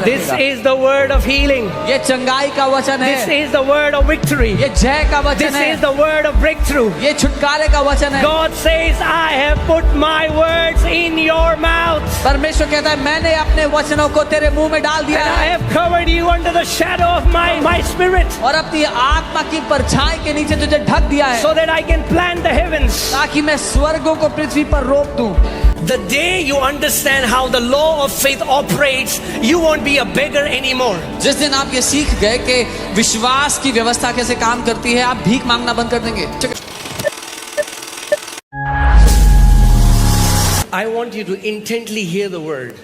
This is the word of healing. ये चंगाई का वचन This है, is the word of victory. ये जय का This वचन है, is the word of breakthrough. ये छुटकारे का वचन है। God says, I have put my words in your mouth. परमेश्वर कहता है मैंने अपने वचनों को तेरे मुंह में डाल And दिया I है have covered you under the shadow of my spirit, और अपनी आत्मा की परछाई के नीचे तुझे ढक दिया है so that I can plant the heavens. ताकि मैं स्वर्गों को पृथ्वी पर रोप दूं। The day you understand how the law of faith operates, you won't be a beggar anymore. जिस दिन आप ये सीख गए कि विश्वास की व्यवस्था कैसे काम करती है, आप भीख मांगना बंद कर देंगे। I want you to intently hear the word.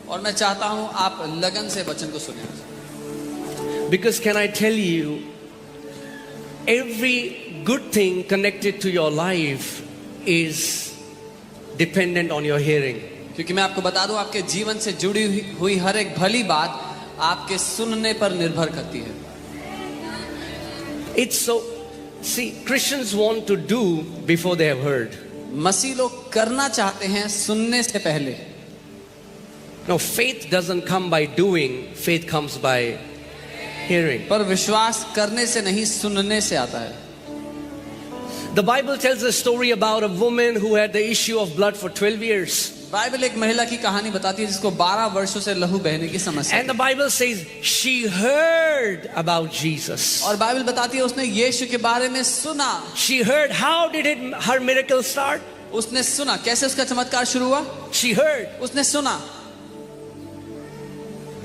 और मैं चाहता हूं आप लगन से वचन को सुनें। Because can I tell you, every good thing connected to your life is dependent on your hearing. क्योंकि मैं आपको बता दूं, आपके जीवन से जुड़ी हुई हर एक भली बात आपके सुनने पर निर्भर करती है। It's so, see, Christians want to do before they have heard. मसीह लोग करना चाहते हैं सुनने से पहले। No, faith doesn't come by doing, faith comes by hearing. पर विश्वास करने से नहीं, सुनने से आता है। The Bible tells a story about a woman who had the issue of blood for 12 years. Bible एक महिला की कहानी बताती है जिसको 12 वर्षों से लहू बहने की समस्या And the Bible says she heard about Jesus. और बाइबल बताती है उसने यीशु के बारे में सुना। She heard. How did her miracle start? उसने सुना। कैसे उसका चमत्कार शुरू हुआ? She heard. उसने सुना।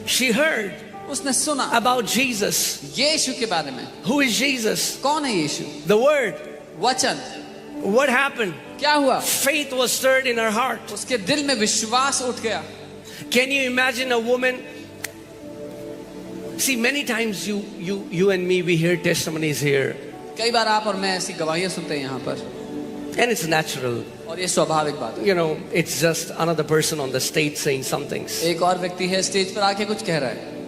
She heard उसने सुना about Jesus. यीशु के बारे में। Who is Jesus? कौन है यीशु? The Word. वचन। What happened? क्या हुआ? Faith was stirred in her heart. उसके दिल में विश्वास उठ गया। Can you imagine a woman? See, many times you and me, we hear testimonies here, कई बार आप और मैं ऐसी गवाहियां सुनते हैं यहाँ पर, and it's natural. और ये स्वाभाविक बात है। You know, it's just another person on the stage saying some things. एक और व्यक्ति है स्टेज पर आके कुछ कह रहा है।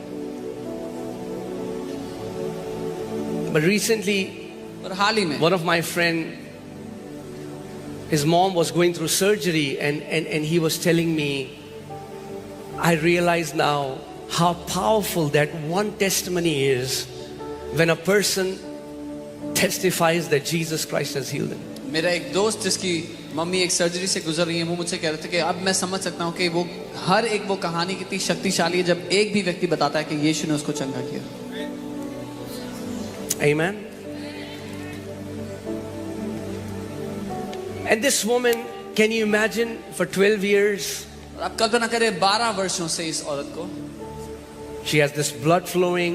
But recently, और हाल ही में one of my friend, his mom was going through surgery, and he was telling me, I realize now how powerful that one testimony is when a person testifies that Jesus Christ has healed him. मेरा एक दोस्त जिसकी mummy एक surgery से गुजर रही है, वो मुझसे कह रहे थे कि अब मैं समझ सकता हूँ कि वो हर एक वो कहानी कितनी शक्तिशाली है जब एक भी व्यक्ति बताता है कि यीशु ने उसको चंगा किया। Amen. And this woman, can you imagine, for 12 years, आप कल्पना करें 12 वर्षों से इस औरत को she has this blood flowing,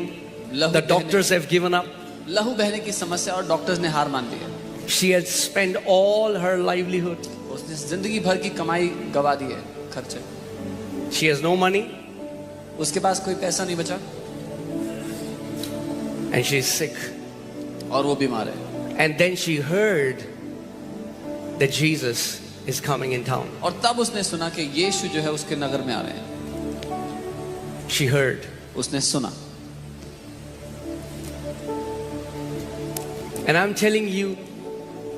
the doctors have given up, लहू बहने की समस्या और डॉक्टर्स ने हार मान लिया। she has spent all her livelihood, उसने जिंदगी भर की कमाई गवा दी है, खर्चे। she has no money, उसके पास कोई पैसा नहीं बचा and she is sick. और वो बीमार है। And then she heard that Jesus is coming in town. और तब उसने सुना कि यीशु जो है उसके नगर में आ रहे हैं। She heard. उसने सुना। And I'm telling you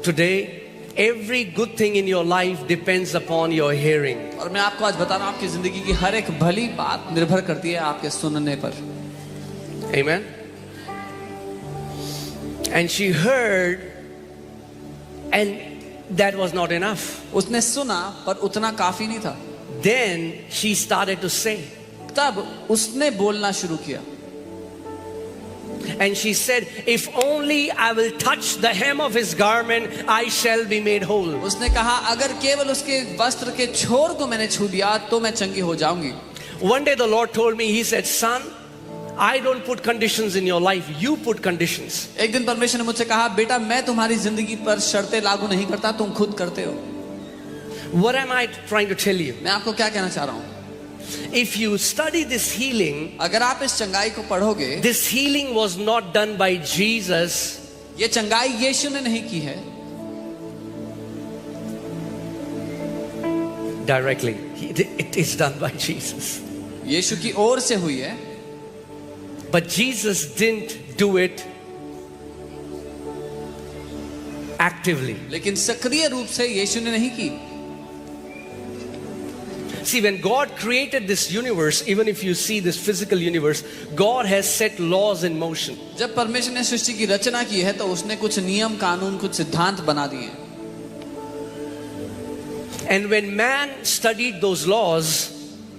today, every good thing in your life depends upon your hearing. और मैं आपको आज बता रहा हूँ, आपकी जिंदगी की हर एक भली बात निर्भर करती है आपके सुनने पर। Amen. And she heard, and that was not enough. उसने सुना पर उतना काफी नहीं था। Then she started to say, तब उसने बोलना शुरू किया। and she said, if only I will touch the hem of his garment, I shall be made whole. उसने कहा अगर केवल उसके वस्त्र के छोर को मैंने छू दिया तो मैं चंगी हो जाऊंगी। One day the Lord told me, he said, son, I don't put conditions in your life, you put conditions. एक दिन परमेश्वर ने मुझसे कहा, बेटा मैं तुम्हारी जिंदगी पर शर्तें लागू नहीं करता, तुम खुद करते हो। What am I trying to tell you? मैं आपको क्या कहना चाह रहा हूँ? If you study this healing, अगर आप इस चंगाई को पढ़ोगे, this healing was not done by Jesus. ये चंगाई यीशु ने नहीं की है Directly. It is done by Jesus. यीशु की ओर से हुई है, But Jesus didn't do it actively. लेकिन सक्रिय रूप से यीशु ने नहीं की। See, when God created this universe, even if you see this physical universe, God has set laws in motion. जब परमेश्वर ने सृष्टि की रचना की है तो उसने कुछ नियम कानून कुछ सिद्धांत बना दिए हैं। And when man studied those laws,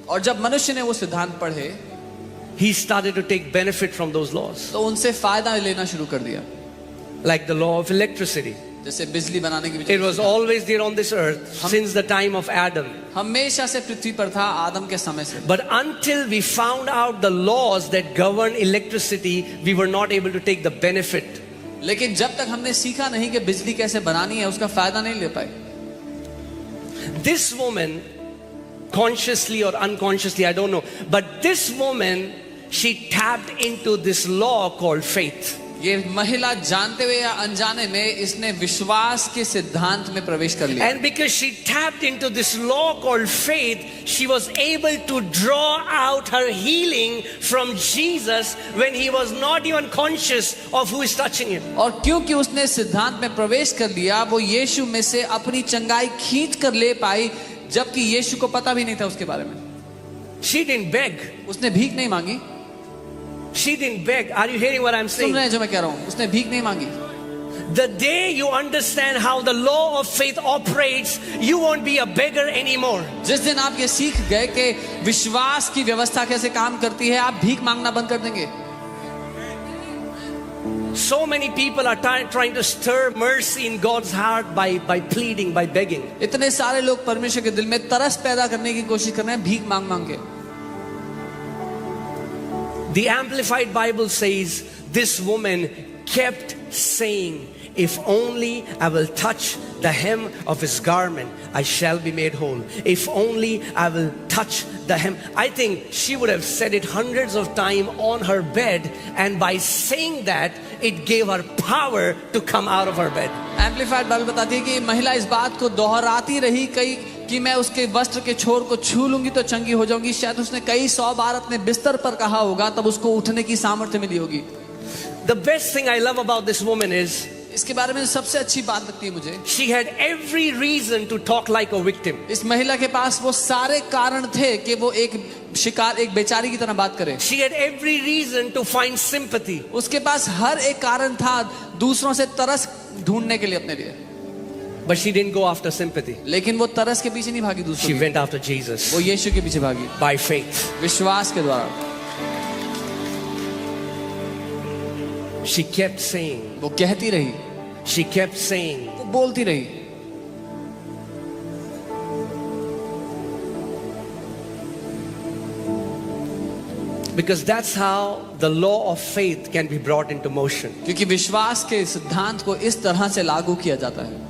और जब मनुष्य ने वो सिद्धांत पढ़े he started to take benefit from those laws. तो उनसे फायदा लेना शुरू कर दिया। Like the law of electricity. जैसे बिजली बनाने की It was always there on this earth since the time of Adam. हमेशा से पृथ्वी पर था आदम के समय से। But until we found out the laws that govern electricity, we were not able to take the benefit. लेकिन जब तक हमने सीखा नहीं कि बिजली कैसे बनानी है उसका फायदा नहीं ले पाए। This woman, consciously or unconsciously, I don't know, but this woman, she tapped into this law called faith. ये महिला जानते हुए या अनजाने में इसने विश्वास के सिद्धांत में प्रवेश कर लिया। And because she tapped into this law called faith, she was able to draw out her healing from Jesus when he was not even conscious of who is touching him. और क्योंकि उसने सिद्धांत में प्रवेश कर लिया वो यीशु में से अपनी चंगाई खींच कर ले पाई जबकि यीशु को पता भी नहीं था उसके बारे में। She didn't beg. उसने भीख नहीं मांगी। She didn't beg. Are you hearing what I'm soon saying? रहे हैं जो मैं कह रहा हूँ? उसने भीख नहीं मांगी। The day you understand how the law of faith operates, you won't be a beggar anymore. जिस दिन आप ये सीख गए कि विश्वास की व्यवस्था कैसे काम करती है आप भीख मांगना बंद कर देंगे। So many people are trying to stir mercy in God's heart by pleading, by begging. इतने सारे लोग परमेश्वर के दिल में तरस पैदा करने की कोशिश कर रहे हैं भीख मांग मांग के। The Amplified Bible says this woman kept saying, if only I will touch the hem of his garment, I shall be made whole. If only I will touch the hem. I think she would have said it hundreds of times on her bed, and by saying that, it gave her power to come out of her bed. Amplified Bible बताती है कि महिला इस बात को दोहराती रही कई कि मैं उसके वस्त्र के छोर को छू लूंगी तो चंगी हो जाऊंगी। शायद उसने कई 100 बार अपने बिस्तर पर कहा होगा तब उसको उठने की सामर्थ्य मिली होगी। The best thing I love about this woman is इसके बारे में सबसे अच्छी बात लगती है मुझे she had every reason to talk like a victim. इस महिला के पास वो सारे कारण थे कि वो एक शिकार एक बेचारी की तरह बात करे। She had every reason to find sympathy. उसके पास हर एक कारण था दूसरों से तरस ढूंढने के लिए अपने लिए। But she didn't go after sympathy. लेकिन वो तरस के पीछे नहीं भागी दूसरों She की। went after Jesus वो यीशु के पीछे भागी by faith. विश्वास के द्वारा। She kept saying, वो कहती रही she kept saying, वो बोलती रही। because that's how the law of faith can be brought into motion. क्योंकि विश्वास के सिद्धांत को इस तरह से लागू किया जाता है।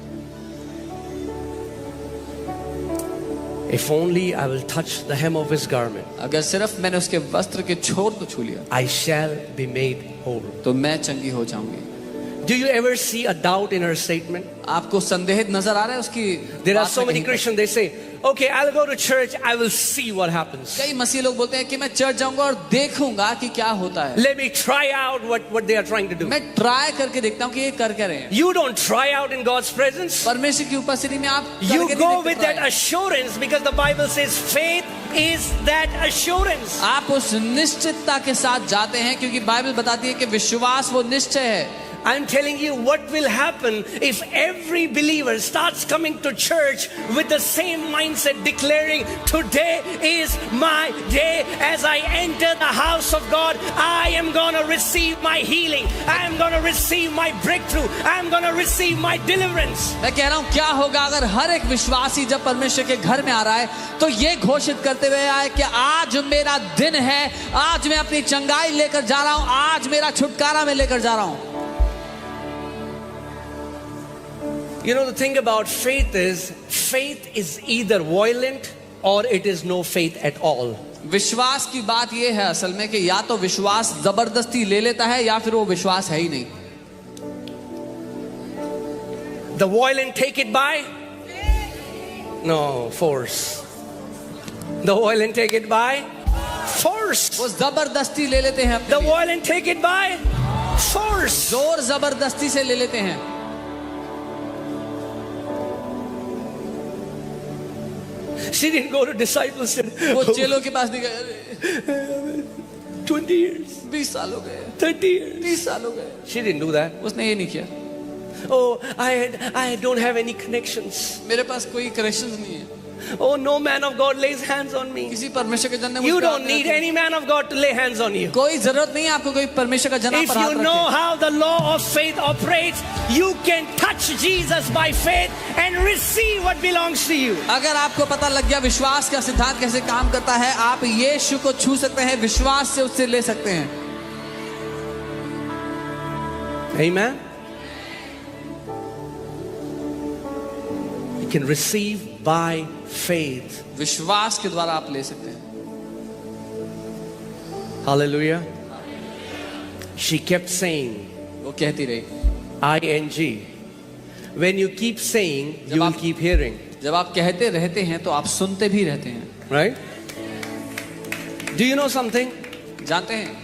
If only I will touch the hem of his garment, अगर सिर्फ मैंने उसके वस्त्र के छोर को छू लिया I shall be made whole. तो मैं चंगी हो जाऊंगी। Do you ever see a doubt in her statement? आपको संदेह नजर आ रहा है उसकी? There are बात so में many कहीं पर? Christians, they say, okay, I'll go to church, I will see what happens. कई मसीह लोग बोलते हैं कि मैं चर्च जाऊंगा और देखूंगा कि क्या होता है। Let me try out what they are trying to do. मैं ट्राई करके देखता हूँ कि ये कर क्या रहे हैं। You don't try out in God's presence. परमेश्वर की उपस्थिति में आप You करके go नहीं with देखते that try। assurance because the Bible says faith is that assurance. आप उस निश्चितता के साथ जाते हैं क्योंकि बाइबल बताती है कि विश्वास वो निश्चय है। I'm telling you what will happen if every believer starts coming to church with the same mindset, declaring, today is my day. As I enter the house of God, I am going to receive my healing. I am going to receive my breakthrough. I am going to receive my deliverance. मैं कह रहा हूँ क्या होगा अगर हर एक विश्वासी जब परमेश्वर के घर में आ रहा है तो ये घोषित करते हुए आए कि आज मेरा दिन है, आज मैं अपनी चंगाई लेकर जा रहा हूँ, आज मेरा छुटकारा मैं लेकर जा रहा हूँ। You know, the thing about faith is either violent or it is no faith at all. विश्वास की बात यह है असल में कि या तो विश्वास जबरदस्ती ले लेता है या फिर वो विश्वास है ही नहीं। The violent take it by? No, force. The violent take it by? Force. वो जबरदस्ती ले लेते हैं अपने The लिए। violent take it by? Force. जोर जबरदस्ती से ले लेते हैं। She didn't go to disciples and said, वो चेलों के पास नहीं गए, 20 years, 20 साल हो गए, 30 years. 30 साल हो गए. She didn't do that. उसने ये नहीं किया. Oh, I don't have any connections. मेरे पास कोई कनेक्शंस नहीं है. Oh, no man of God lays hands on me. किसी परमेश्वर के जन ने मुझ You पे हाथ don't नहीं need रखे. any man of God to lay hands on you. कोई जरूरत नहीं है आपको कोई परमेश्वर का जना If पर हाथ you know रखे. how the law of faith operates, you can touch Jesus by faith and receive what belongs to you. अगर आपको पता लग गया विश्वास का सिद्धांत कैसे काम करता है, आप यीशु को छू सकते हैं, विश्वास से उससे ले सकते हैं. Amen. You can receive by faith. विश्वास के द्वारा आप ले सकते हैं. Hallelujah. She kept saying, वो कहती रही. ing. When you keep saying, you will keep hearing. जब आप कहते रहते हैं तो आप सुनते भी रहते हैं. Right? Do you know something? जानते हैं,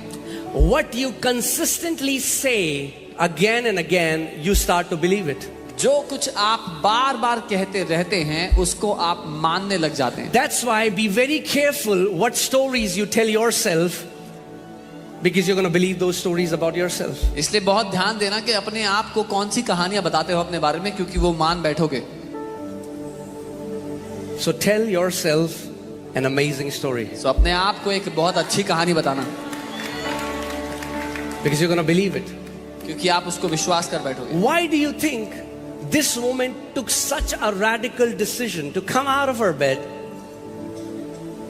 What you consistently say again and again, you start to believe it. जो कुछ आप बार बार कहते रहते हैं उसको आप मानने लग जाते हैं. That's why be very careful what stories you tell yourself, because you're going to believe those stories about yourself. इसलिए बहुत ध्यान देना कि अपने आप को कौन सी कहानियां बताते हो अपने बारे में, क्योंकि वो मान बैठोगे. So tell yourself an amazing story, तो अपने आप को एक बहुत अच्छी कहानी बताना, because you're going to believe it. क्योंकि आप उसको विश्वास कर बैठोगे. Why do you think this woman took such a radical decision to come out of her bed,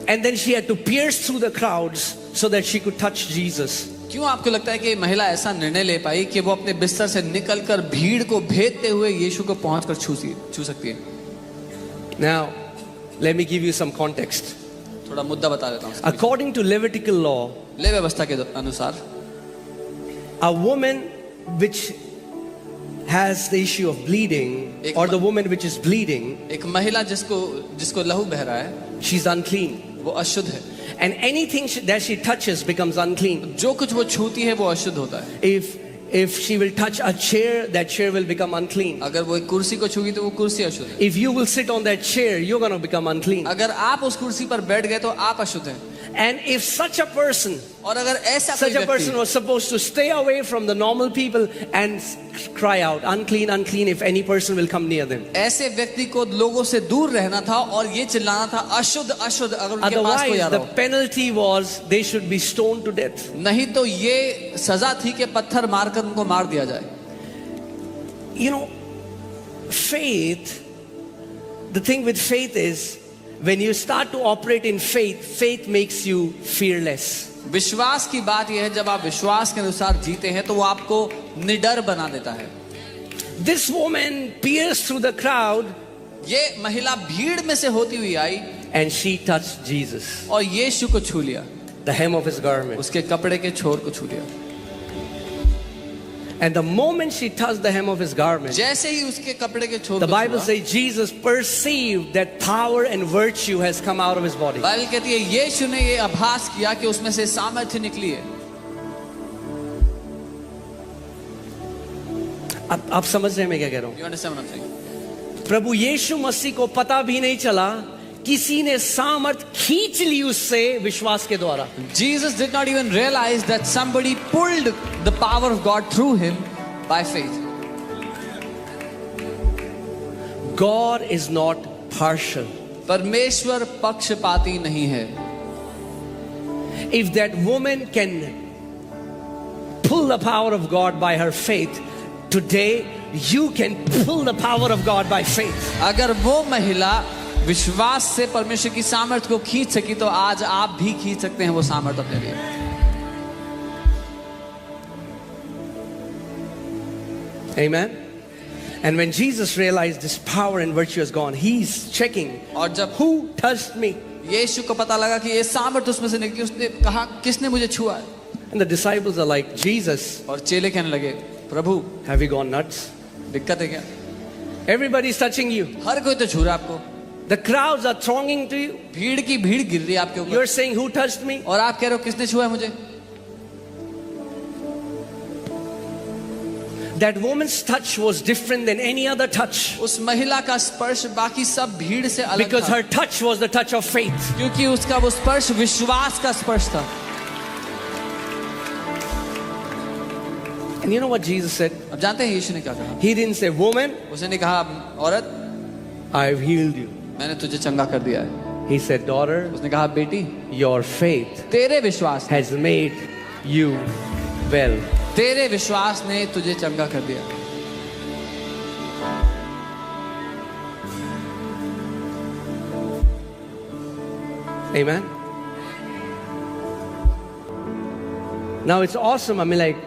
and then she had to pierce through the crowds so that she could touch Jesus? क्यों आपको लगता है कि महिला ऐसा निर्णय ले पाई कि वो अपने बिस्तर से निकलकर भीड़ को भेदते हुए यीशु को पहुंचकर छू सकती है? Now, let me give you some context. थोड़ा मुद्दा बता देता हूँ. According to Levitical law, ले व्यवस्था के अनुसार a woman which has the issue of bleeding, or the woman which is bleeding, एक महिला जिसको लहू बह रहा है, she's unclean. वो अशुद्ध है. And anything that she touches becomes unclean. जो कुछ वो छूती है वो अशुद्ध होता है. If she will touch a chair, that chair will become unclean. अगर वो एक कुर्सी को छूगी तो वो कुर्सी अशुद्ध है. If you will sit on that chair, you're going to become unclean. अगर आप उस कुर्सी पर बैठ गए तो आप अशुद्ध हैं. And if such a person, और अगर ऐसा such कोई a person व्यक्ति, was supposed to stay away from the normal people and cry out, unclean, unclean, if any person will come near them. ऐसे व्यक्ति को लोगों से दूर रहना था और ये चिल्लाना था अशुद्ध अशुद्ध, अगर उनके पास कोई आ Otherwise, रहा the हो. penalty was they should be stoned to death. नहीं तो ये सजा थी कि पत्थर मारकर उनको मार दिया जाए. You know, faith, the thing with faith is, when you start to operate in faith, faith makes you fearless. विश्वास की बात यह है, जब आप विश्वास के अनुसार जीते हैं तो वो आपको निडर बना देता है. This woman pierced through the crowd ये महिला भीड़ में से होती हुई आई and she touched Jesus, और यीशु को छू लिया, the hem of his garment. उसके कपड़े के छोर को छू लिया. And the moment she touched the hem of his garment, जैसे ही उसके कपड़े के छोर the को Bible छुआ, says Jesus perceived that power and virtue has come out of his body. Bible कहती है यीशु ने ये आभास किया कि उसमें से सामर्थ्य निकली है. अब आप समझ रहे हैं मैं क्या कह रहा हूँ? You understand what I'm saying? प्रभु यीशु मसीह को पता भी नहीं चला, किसी ने सामर्थ खींच ली उससे विश्वास के द्वारा. Jesus did not even realize that somebody pulled the power of God through him by faith. God is not partial. परमेश्वर पक्षपाती नहीं है. If that woman can pull the power of God by her faith, today you can pull the power of God by faith. अगर वो महिला विश्वास से परमेश्वर की सामर्थ को खींच सकी तो आज आप भी खींच सकते हैं वो सामर्थ अपने लिए. Amen. And when Jesus realized this power and virtue is gone, he's checking, और जब who touched me? यीशु को पता लगा कि ये सामर्थ उसमें से निकली, उसने कहा किसने मुझे छुआ है. And the disciples are like, Jesus, और चेले कहने लगे, प्रभु have you gone nuts? दिक्कत है क्या? Everybody's touching you. हर कोई तो छू रहा है आपको. The crowds are thronging to you. भीड़ की भीड़ गिर रही है आपके ऊपर, You're saying, who touched me? और आप कह रहे हो किसने छुआ है मुझे. That woman's touch was different than any other touch उस महिला का स्पर्श बाकी सब भीड़ से अलग because था, her touch was the touch of faith. क्योंकि उसका वो स्पर्श विश्वास का स्पर्श था. And you know what Jesus said? अब जानते हैं यीशु ने क्या कहा? He didn't say, woman, उसने नहीं कहा औरत I've healed you. मैंने तुझे चंगा कर दिया है. He said, daughter, उसने कहा बेटी your faith तेरे विश्वास has made you well. तेरे विश्वास ने तुझे चंगा कर दिया. Amen. Now it's awesome. I mean, like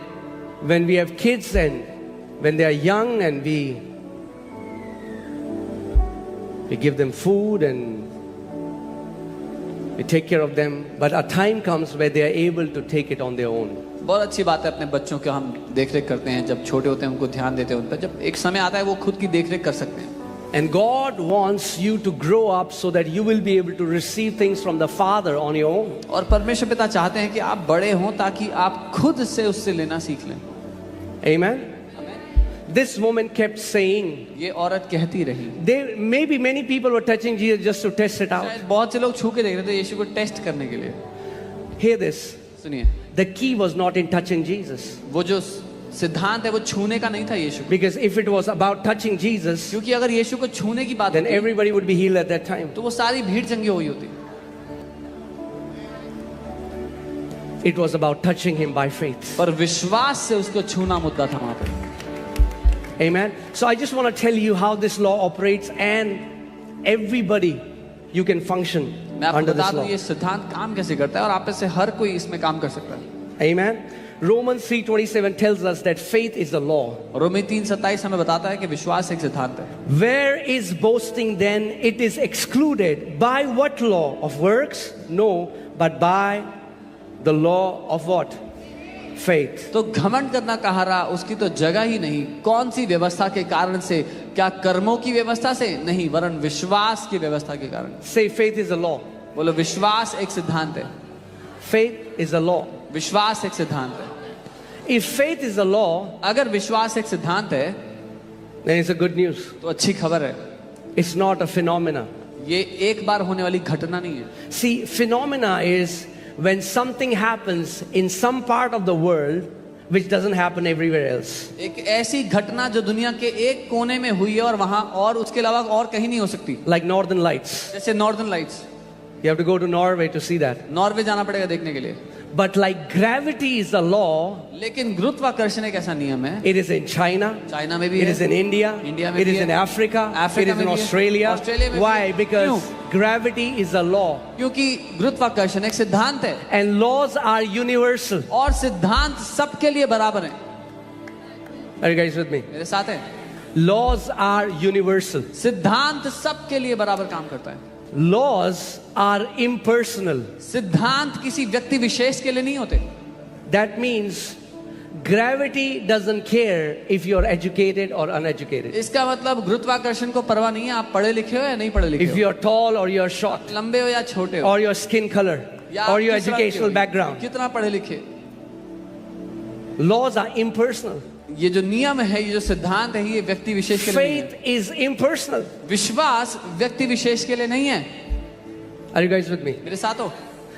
when we have kids and when they are young and we give them food and we take care of them, but a time comes where they are able to take it on their own. बहुत अच्छी बात है, अपने बच्चों के हम देख रेख करते हैं, जब छोटे होते हैं उनको ध्यान देते हैं उन पर. जब एक समय आता है वो खुद की देख रेख कर सकते हैं. And God wants you to grow up so that you will be able to receive things from the Father on your own. और परमेश्वर पिता चाहते हैं कि आप बड़े हों ताकि आप खुद से उससे लेना सीख लें. Amen. This woman kept saying, ये औरत कहती रही. there maybe many people were touching Jesus just to test it out. शायद बहुत से लोग छू के देख रहे थे यीशु को टेस्ट करने के लिए. Hear this. सुनिए, The key was not in touching Jesus. वो जो सिद्धांत है वो छूने का नहीं था यीशु को. Because if it was about touching Jesus, क्योंकि अगर यीशु को छूने की बात then होती everybody would be healed at that time. तो वो सारी भीड़ चंगी हुई होती. It was about touching him by faith. पर विश्वास से उसको छूना मुद्दा था वहां पे. Amen. So I just want to tell you how this law operates, and everybody you can function मैं आपको under बता this दूं law. ये सिद्धांत काम कैसे करता है और आप में से हर कोई इसमें काम कर सकता है. Amen. Romans 3:27 tells us that faith is the law. रोमी 3:27 हमें बताता है कि विश्वास एक सिद्धांत है. Where is boasting then? It is excluded. By what law? Of works? No, but by the law of what? Faith. तो घमंड करना कहा रहा, उसकी तो जगह ही नहीं. कौन सी व्यवस्था के कारण से? क्या कर्मों की व्यवस्था से? नहीं, वरन विश्वास की व्यवस्था के कारण. Say faith is a law. बोलो विश्वास एक सिद्धांत है. Faith is a law. विश्वास एक सिद्धांत है. If faith is a law, अगर विश्वास एक सिद्धांत है then it's a good news. तो अच्छी खबर है. It's not a phenomena. ये एक बार होने वाली घटना नहीं है. See, phenomena is when something happens in some part of the world which doesn't happen everywhere else. एक ऐसी घटना जो दुनिया के एक कोने में हुई है और वहां और उसके अलावा और कहीं नहीं हो सकती. Like Northern Lights. जैसे northern lights. You have to go to Norway to see that. Norway जाना पड़ेगा देखने के लिए. But like gravity is a law, लेकिन गुरुत्वाकर्षण एक ऐसा नियम है. it is in China, China में भी it है. is in India, इंडिया में it भी is है. in Africa, Africa it is में in भी है. Australia. ऑस्ट्रेलिया में भी Why? है. Because क्यों? gravity is a law. क्योंकि गुरुत्वाकर्षण एक सिद्धांत है And laws are universal. और सिद्धांत सबके लिए बराबर है. Are you guys with me? मेरे साथ है. Laws are universal. सिद्धांत सबके लिए बराबर काम करता है. Laws are impersonal. सिद्धांत किसी व्यक्ति विशेष के लिए नहीं होते. That means gravity doesn't care if you're educated or uneducated. इसका मतलब गुरुत्वाकर्षण को परवाह नहीं है आप पढ़े लिखे हो या नहीं पढ़े लिखे If हो, you're tall or you're short, लंबे हो या छोटे हो, or your skin color, या or आप your किस रंग के educational हो, background. कितना पढ़े लिखे. Laws are impersonal. ये जो नियम है, ये जो सिद्धांत है, ये व्यक्ति विशेष के लिए नहीं Faith is impersonal. है. विश्वास व्यक्ति विशेष के लिए नहीं है. Are you guys with me? मेरे साथ हो.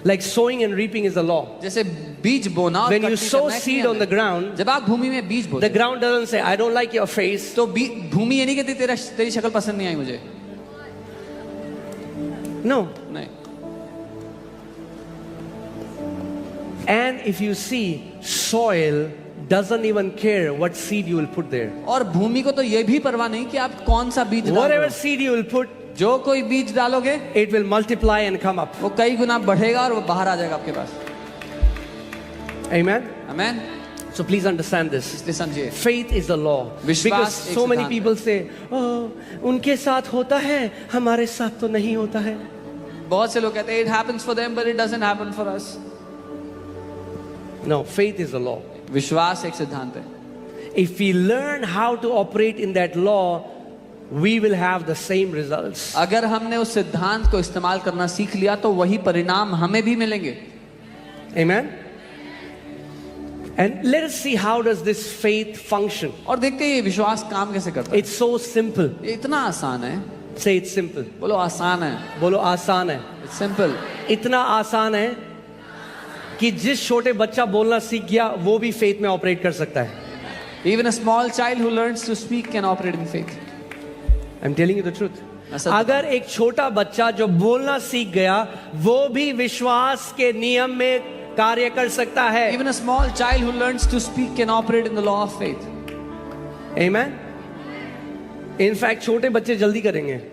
Like sowing and reaping is a law. जैसे बीज बोना और When you कटनी sow करना एक seed नियम on the है. ground, जब आप भूमि में बीज the बोते ground doesn't say, I don't like your face. तो भूमि ये नहीं कहती तेरी शक्ल पसंद नहीं आई मुझे. No. नहीं. And if you see, soil doesn't even care what seed you will put there. और भूमि को तो ये भी परवाह नहीं कि आप कौन सा बीज डालो. Whatever seed you will put, जो कोई बीज डालोगे it will multiply and come up. वो कई गुना बढ़ेगा और वो बाहर आ जाएगा आपके पास. Amen? Amen. So please understand this. इसलिए समझिए Faith is the law. विश्वास Because एक so many सिद्धांत people say, oh, उनके साथ होता है, हमारे साथ तो नहीं होता है. बहुत से लोग कहते हैं it happens for them but it doesn't happen for us. No, faith is the law. विश्वास एक सिद्धांत है. If we learn how to operate in that law, we will have the same results. अगर हमने उस सिद्धांत को इस्तेमाल करना सीख लिया तो वही परिणाम हमें भी मिलेंगे. Amen? And let us see how does this faith function. और देखते हैं ये विश्वास काम कैसे करता है। It's so simple. ये इतना आसान है। Say it's simple. बोलो आसान है। बोलो आसान है। It's simple. इतना आसान है कि जिस छोटे बच्चा बोलना सीख गया वो भी फेथ में ऑपरेट कर सकता है। Even a small child who learns to speak can operate in faith. I'm telling you the truth. ऐसा- अगर एक छोटा बच्चा जो बोलना सीख गया वो भी विश्वास के नियम में कार्य कर सकता है। Even a small child who learns to speak can operate in the law of faith. Amen. In fact, छोटे बच्चे जल्दी करेंगे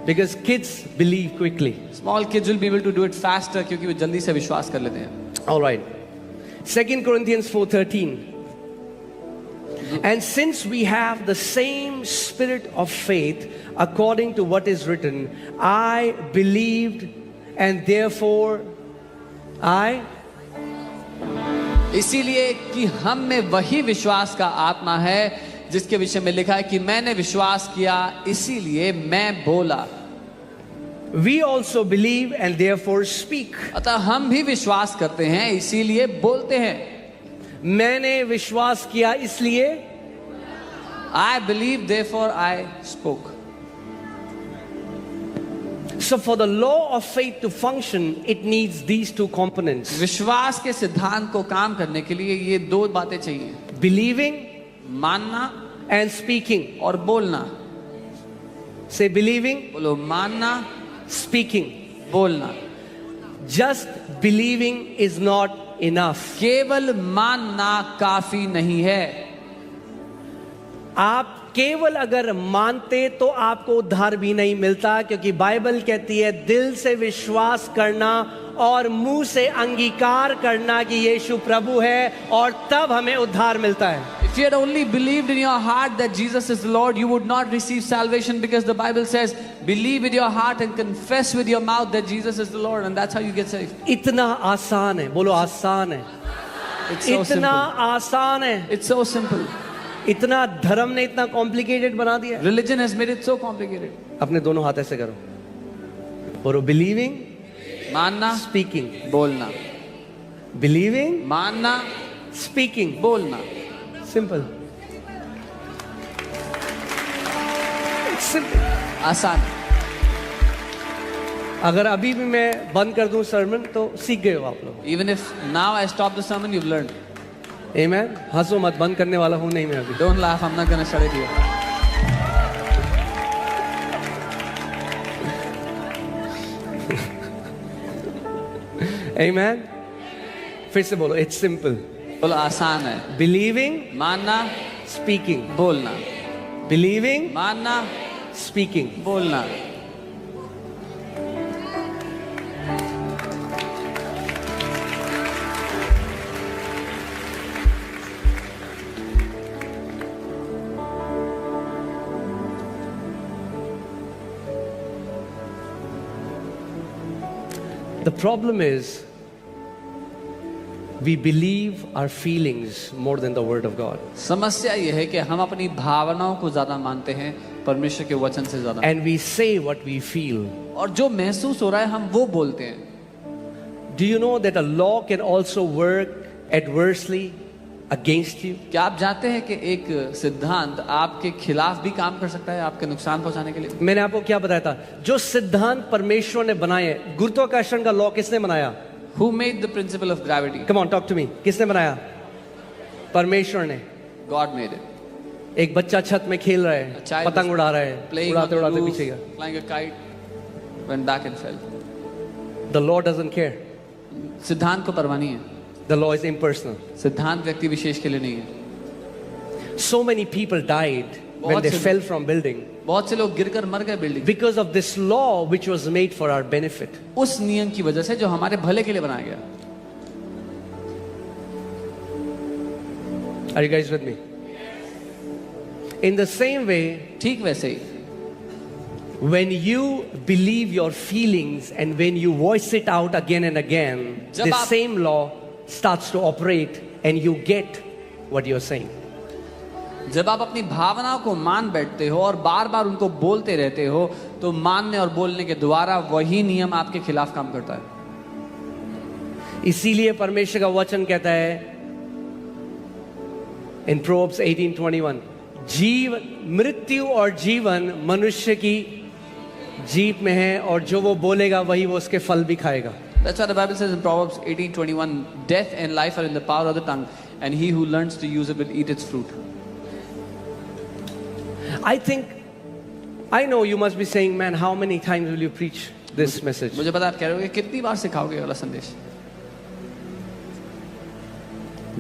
because kids believe quickly. Small kids will be able to do it faster क्योंकि वो जल्दी से विश्वास कर लेते हैं। All right. 2 Corinthians 4:13. And since we have the same spirit of faith, according to what is written, I believed and therefore I. इसीलिए कि हम में वही विश्वास का आत्मा है जिसके विषय में लिखा है कि मैंने विश्वास किया इसीलिए मैं बोला। We also believe and therefore speak. अतः हम भी विश्वास करते हैं इसीलिए बोलते हैं। मैंने विश्वास किया इसलिए I believe therefore I spoke. So for the law of faith to function, it needs these two components. विश्वास के सिद्धांत को काम करने के लिए ये दो बातें चाहिए, Believing मानना and speaking. और बोलना। Say believing, बोलो मानना, speaking. बोलना। Just believing is not enough. केवल मानना काफी नहीं है। आप केवल अगर मानते तो आपको उद्धार भी नहीं मिलता, क्योंकि बाइबल कहती है दिल से विश्वास करना और मुंह से अंगीकार करना कि यीशु प्रभु है, और तब हमें उद्धार मिलता है। If you had only believed in your heart that Jesus is the Lord, you would not receive salvation, because the Bible says, believe with your heart and confess with your mouth that Jesus is the Lord, and that's how you get saved. इतना आसान है, बोलो आसान है। It's so इतना simple. आसान है। It's so simple. इतना धर्म ने इतना कॉम्प्लिकेटेड बना दिया। Religion has made it so complicated. अपने दोनों हाथ ऐसे करो, बोलो बिलीविंग, मानना, स्पीकिंग, बोलना। बिलीविंग, मानना, स्पीकिंग। बोलना। सिंपल, सिंपल, आसान। अगर अभी भी मैं बंद कर दूं सरमन तो सीख गए हो आप लोग। Even if now I stop the sermon, you've learned. आमेन। हंसो मत, बंद करने वाला हूं नहीं मैं अभी। Don't laugh, I'm not going to shut it here. आमेन। फिर से बोलो, इट्स सिंपल। बोलो आसान है। बिलीविंग, मानना, स्पीकिंग, बोलना। बिलीविंग, मानना, स्पीकिंग। बोलना। The problem is we believe our feelings more than the word of God, समस्या यह है कि हम अपनी भावनाओं को ज्यादा मानते हैं परमेश्वर के वचन से ज्यादा, and we say what we feel. और जो महसूस हो रहा है हम वो बोलते हैं। Do you know that a law can also work adversely against you? क्या आप जानते हैं कि एक सिद्धांत आपके खिलाफ भी काम कर सकता है, आपके नुकसान पहुंचाने के लिए? मैंने आपको क्या बताया था, जो सिद्धांत परमेश्वर ने बनाए, गुरुत्वाकर्षण का लॉ किसने बनाया? Who made the principle of gravity? Come on, talk to me. किसने बनाया? परमेश्वर ने। God made it. एक बच्चा छत में खेल रहा A है, child पतंग was उड़ा रहा है, playing on उड़ाते the उड़ाते roof, पीछे गया। flying a kite, went back and fell. The law doesn't care. सिद्धांत को परवाह नहीं है। The law is impersonal. सिद्धांत व्यक्ति विशेष के लिए नहीं है। So many people died when बहुत they से- fell from building बहुत से लोग गिरकर मर गए building, because of this law which was made for our benefit. उस नियम की वजह से जो हमारे भले के लिए बनाया गया। Are you guys with me? In the same way, ठीक वैसे ही when you believe your feelings and when you voice it out again and again, जब the आप- same law starts to operate and you get what you're saying. जब आप अपनी भावनाओं को मान बैठते हो और बार बार उनको बोलते रहते हो, तो मानने और बोलने के द्वारा वही नियम आपके खिलाफ काम करता है। इसीलिए परमेश्वर का वचन कहता है In Proverbs 18:21, जीवन, मृत्यु और जीवन मनुष्य की जीभ में है, और जो वो बोलेगा वही वो उसके फल भी खाएगा. That's what the Bible says in Proverbs 18:21. Death and life are in the power of the tongue, and he who learns to use it will eat its fruit. I know you must be saying, man, how many times will you preach this message? मुझे पता है आप कह रहे होगे कितनी बार सिखाओगे ये वाला संदेश,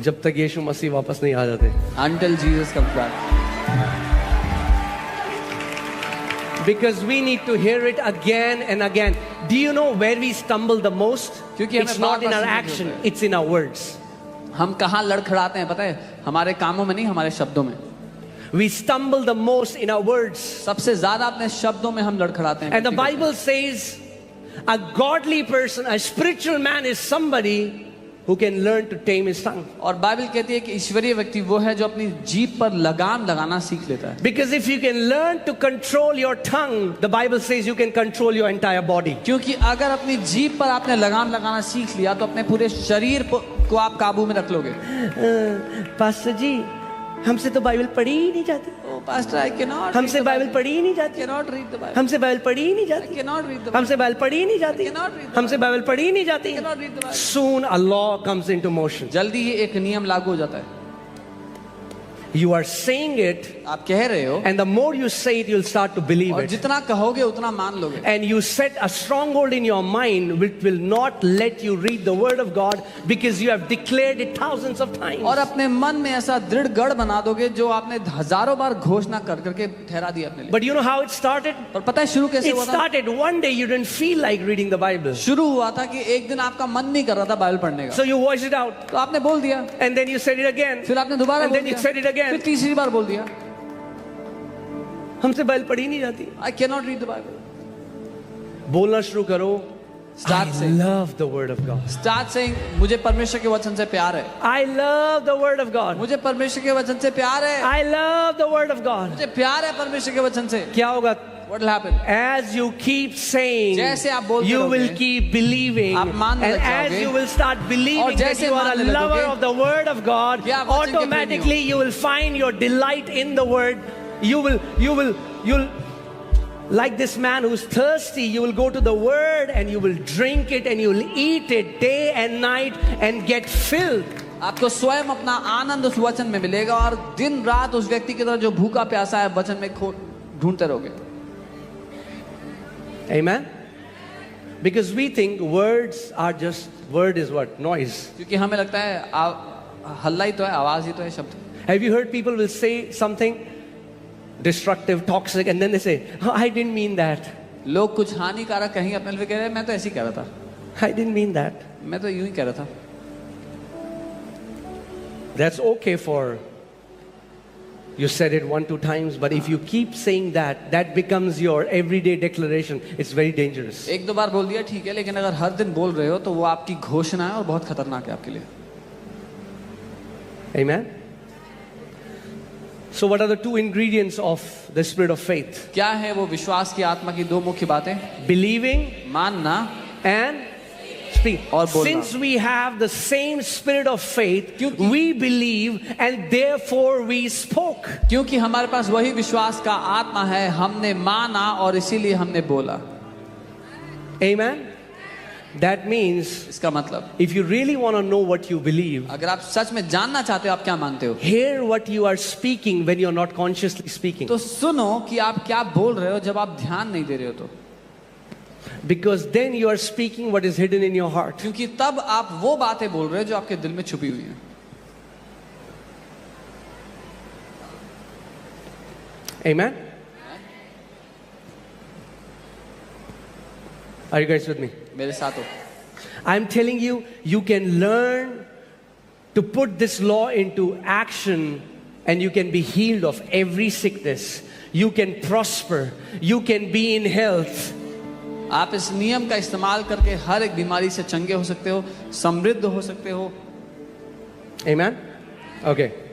जब तक यीशु मसीह वापस नहीं आ जाते. until Jesus comes back. Because we need to hear it again and again. Do you know where we stumble the most? क्योंकि हमें It's not in बार-बार our सुनने action, होता है. it's in our words. हम कहाँ लड़खड़ाते हैं पता है? हमारे कामों में नहीं, हमारे शब्दों में. We stumble the most in our words. सबसे ज्यादा अपने शब्दों में हम लड़खड़ाते हैं. And the Bible says a godly person, a spiritual man is somebody who can learn to tame his tongue. और बाइबल कहती है कि ईश्वरीय व्यक्ति वो है जो अपनी जीभ पर लगाम लगाना सीख लेता है. Because if you can learn to control your tongue, the Bible says you can control your entire body. क्योंकि अगर अपनी जीभ पर आपने लगाम लगाना सीख लिया तो अपने पूरे शरीर को आप काबू में रख लोगे. पास्टर जी, हमसे तो बाइबल पढ़ी ही नहीं जाती. Oh, Pastor, I cannot. हमसे बाइबल पढ़ी ही नहीं जाती. Cannot read the Bible. हमसे बाइबल पढ़ी ही नहीं I जाती. cannot read the Bible. हमसे बाइबल पढ़ी ही नहीं जाती. Cannot read the हमसे बाइबल पढ़ी ही नहीं जाती. Cannot read the Bible. Soon a law comes into motion. जल्दी ही एक नियम लागू हो जाता है. You are saying it, आप कह रहे हो and the more you say it, you'll start to believe और it. जितना कहोगे उतना मान लोगे. And you set a stronghold in your mind which will not let you read the word of God because you have declared it thousands of times. और अपने मन में ऐसा दृढ़ गढ़ बना दोगे जो आपने हजारों बार घोषणा कर करके ठहरा दिया अपने लिए. But you know how it started? और पता है शुरू कैसे It हुआ था? started one day you didn't feel like reading the Bible. शुरू हुआ था कि एक दिन आपका मन नहीं कर रहा था बाइबल पढ़ने का, So you voiced it out. तो आपने बोल दिया. And then you said it again. फिर आपने दोबारा And बोल then you दिया. said it again. फिर तीसरी बार बोल दिया. हमसे बाइबल पढ़ी नहीं जाती. I cannot read the Bible. बोलना शुरू करो. Start I saying. love the word of God. Start saying मुझे परमेश्वर के वचन से प्यार है. I love the word of God. मुझे परमेश्वर के वचन से प्यार है. I love the word of God. मुझे प्यार है परमेश्वर के वचन से. क्या होगा? What will happen? As you keep saying, जैसे आप बोलते you will रहोगे, keep believing, आप मानने and लग as जाओगे, you will start और believing that जैसे you are a मानने lover लगोगे, of the word of God, कि आप वचन के प्रेमी हो. automatically you will find your delight in the word. You'll like this man who's thirsty, you will go to the word and you will drink it and you will eat it day and night and get filled. आपको स्वयं अपना आनंद उस वचन में मिलेगा और दिन रात उस व्यक्ति की तरह जो भूखा प्यासा है वचन में ढूंढते रहोगे. Amen. Because we think words are just, word is what? Noise. क्योंकि हमें लगता है हल्ला ही तो है, आवाज ही तो है, शब्द. Have you heard people will say something destructive, toxic, and then they say, oh, I didn't mean that. लोग कुछ हानिकारक कहीं अपने लिए कह रहे हैं, मैं तो ऐसे ही कह रहा था, I didn't mean that. मैं तो यूं ही कह रहा था. That's okay for you said it 1-2 times, but if you keep saying that, that becomes your everyday declaration. It's very dangerous. एक दो बार बोल दिया ठीक है, लेकिन अगर हर दिन बोल रहे हो तो वो आपकी घोषणा है और बहुत खतरनाक है आपके लिए. Amen. So what are the two ingredients of the spirit of faith? क्या है वो विश्वास की आत्मा की दो मुख्य बातें? Believing मानना and speak. और बोलना. Since we have the same spirit of faith, we believe and therefore we spoke. क्योंकि हमारे पास वही विश्वास का आत्मा है, हमने माना और इसीलिए हमने बोला. Amen. That means इसका मतलब if you really want to know what you believe, अगर आप सच में जानना चाहते हो आप क्या मानते हो, hear what you are speaking when you are not consciously speaking. तो सुनो कि आप क्या बोल रहे हो जब आप ध्यान नहीं दे रहे हो तो. Because then you are speaking what is hidden in your heart. क्योंकि तब आप वो बातें बोल रहे हो जो आपके दिल में छुपी हुई हैं. Amen. Are you guys with me? मेरे साथ हो. I'm telling you, you can learn to put this law into action and you can be healed of every sickness. You can prosper. You can be in health. आप इस नियम का इस्तेमाल करके हर एक बीमारी से चंगे हो सकते हो, समृद्ध हो सकते हो. Amen? Okay.